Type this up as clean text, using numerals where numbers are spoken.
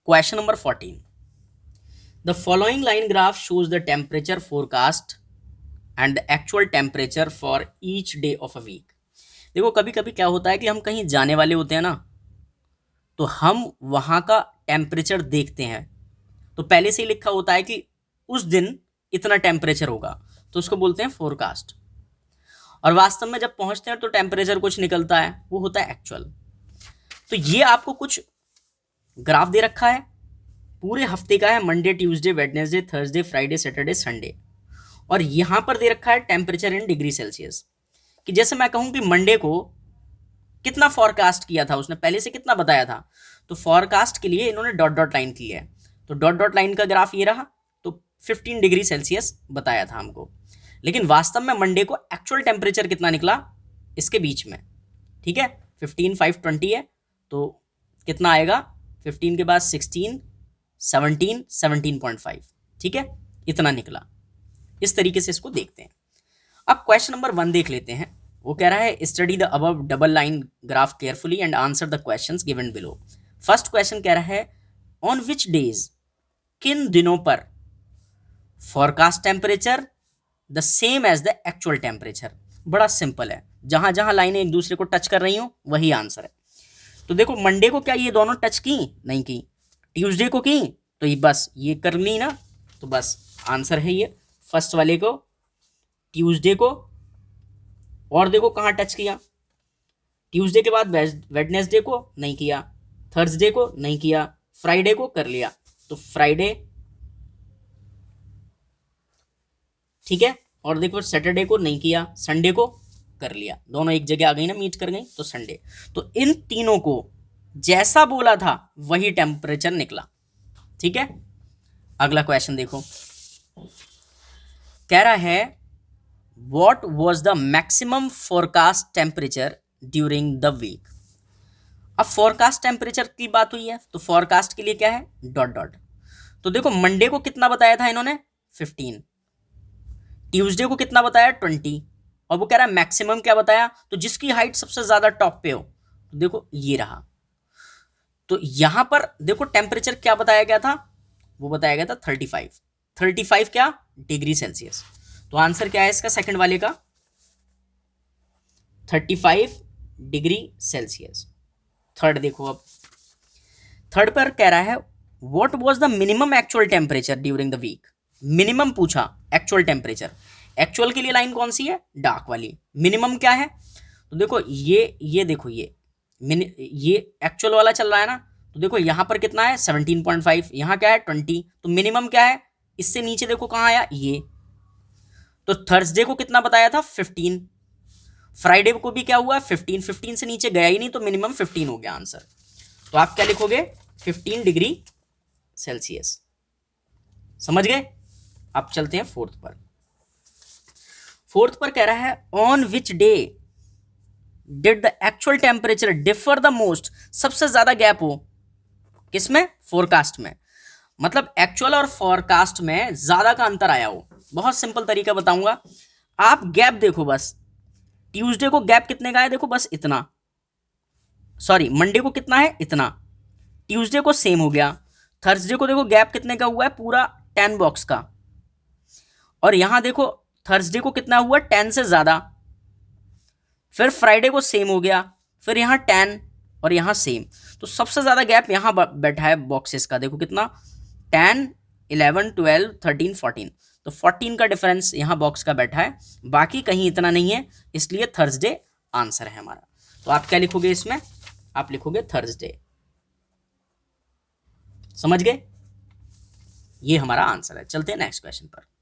Question number 14, the following line graph shows the temperature forecast and the actual temperature for each day of a week. देखो कभी कभी क्या होता है कि हम कहीं जाने वाले होते हैं ना, तो हम वहाँ का टेम्परेचर देखते हैं, तो पहले से ही लिखा होता है कि उस दिन इतना टेम्परेचर होगा, तो उसको बोलते हैं फोरकास्ट। और वास्तव में जब पहुंचते हैं तो टेम्परेचर कुछ निकलता है, वो होता है एक्चुअल। तो ये आपको कुछ ग्राफ दे रखा है, पूरे हफ्ते का है, Monday Tuesday Wednesday Thursday Friday Saturday Sunday, और यहां पर दे रखा है टेम्परेचर इन डिग्री सेल्सियस। कि जैसे मैं कहूं कि मंडे को कितना फॉरकास्ट किया था, उसने पहले से कितना बताया था, तो फॉरकास्ट के लिए इन्होंने डॉट डॉट लाइन की है, तो डॉट डॉट लाइन का ग्राफ ये रहा, तो 15 डिग्री सेल्सियस बताया था हमको। लेकिन वास्तव में मंडे को एक्चुअल टेम्परेचर कितना निकला इसके बीच में, ठीक है, 15 5 20 है, तो कितना आएगा, 15 के बाद 16 17 17.5, ठीक है, इतना निकला। इस तरीके से इसको देखते हैं। अब क्वेश्चन नंबर 1 देख लेते हैं। वो कह रहा है study the above double line graph carefully and answer the questions given below. First question कह रहा है ऑन विच डेज, किन दिनों पर forecast temperature the same as the actual temperature. बड़ा सिंपल है, जहां जहां लाइनें एक दूसरे को टच कर रही हो वही आंसर है। तो देखो मंडे को क्या ये दोनों टच की, नहीं की, ट्यूसडे को की, तो ये बस ये कर ली ना, तो बस आंसर है ये फर्स्ट वाले को, ट्यूसडे को, और देखो कहाँ टच किया, ट्यूसडे के बाद वेडनेसडे को नहीं किया, थर्सडे को नहीं किया, फ्राइडे को कर लिया, तो फ्राइडे, ठीक है, और देखो सैटरडे को नहीं किया, संडे को कर लिया, दोनों एक जगह आ गई ना, मीट कर गई, तो संडे। तो इन तीनों को जैसा बोला था वही टेम्परेचर निकला, ठीक है। अगला क्वेश्चन देखो, कह रहा है what was the maximum forecast temperature during the week. अब फोरकास्ट टेम्परेचर की बात हुई है, तो फोरकास्ट के लिए क्या है, डॉट डॉट। तो देखो मंडे को कितना बताया था इन्होंने, 15, ट्यूसडे को कितना बताया, 20, और वो कह रहा है मैक्सिमम क्या बताया, तो जिसकी हाइट सबसे ज्यादा टॉप पे हो, तो देखो ये रहा। तो यहां पर देखो टेम्परेचर क्या बताया गया था, वो बताया गया था 35 क्या, डिग्री सेल्सियस। तो आंसर क्या है इसका सेकंड वाले का, 35 डिग्री सेल्सियस। थर्ड देखो, अब थर्ड पर कह रहा है what was the minimum actual temperature during the week. Minimum पूछा, एक्चुअल टेम्परेचर, एक्चुअल के लिए लाइन कौन सी है, डार्क वाली, मिनिमम क्या है, तो देखो ये देखो ये एक्चुअल वाला चल रहा है ना, तो देखो यहां पर कितना है 17.5, यहां क्या है 20, तो मिनिमम क्या है, इससे नीचे देखो कहां आया ये, तो थर्सडे को कितना बताया था 15, फ्राइडे को भी क्या हुआ 15 से नीचे गया ही नहीं, तो मिनिमम 15 हो गया आंसर। तो आप क्या लिखोगे, 15 डिग्री सेल्सियस। समझ गए। अब चलते हैं फोर्थ पर। फोर्थ पर कह रहा है on which day did the actual temperature differ the most, सबसे ज्यादा गैप हो किसमें, फोरकास्ट में, मतलब एक्चुअल और फोरकास्ट में ज्यादा का अंतर आया हो। बहुत सिंपल तरीका बताऊंगा, आप गैप देखो बस, ट्यूसडे को गैप कितने का है, देखो बस इतना, सॉरी मंडे को कितना है इतना, ट्यूसडे को सेम हो गया, थर्सडे को देखो गैप कितने का हुआ है, पूरा 10 बॉक्स का, और यहां देखो थर्सडे को कितना हुआ 10 से ज्यादा, फिर फ्राइडे को सेम हो गया, फिर यहां 10 और यहां सेम, तो सबसे ज्यादा गैप यहां बैठा है बॉक्सेस का, देखो कितना 10 11 12 13 14, तो 14 का डिफरेंस यहां बॉक्स का बैठा है, बाकी कहीं इतना नहीं है, इसलिए थर्सडे आंसर है हमारा। तो आप क्या लिखोगे इसमें, आप लिखोगे थर्सडे। समझ गए, ये हमारा आंसर है। चलते हैं नेक्स्ट क्वेश्चन पर।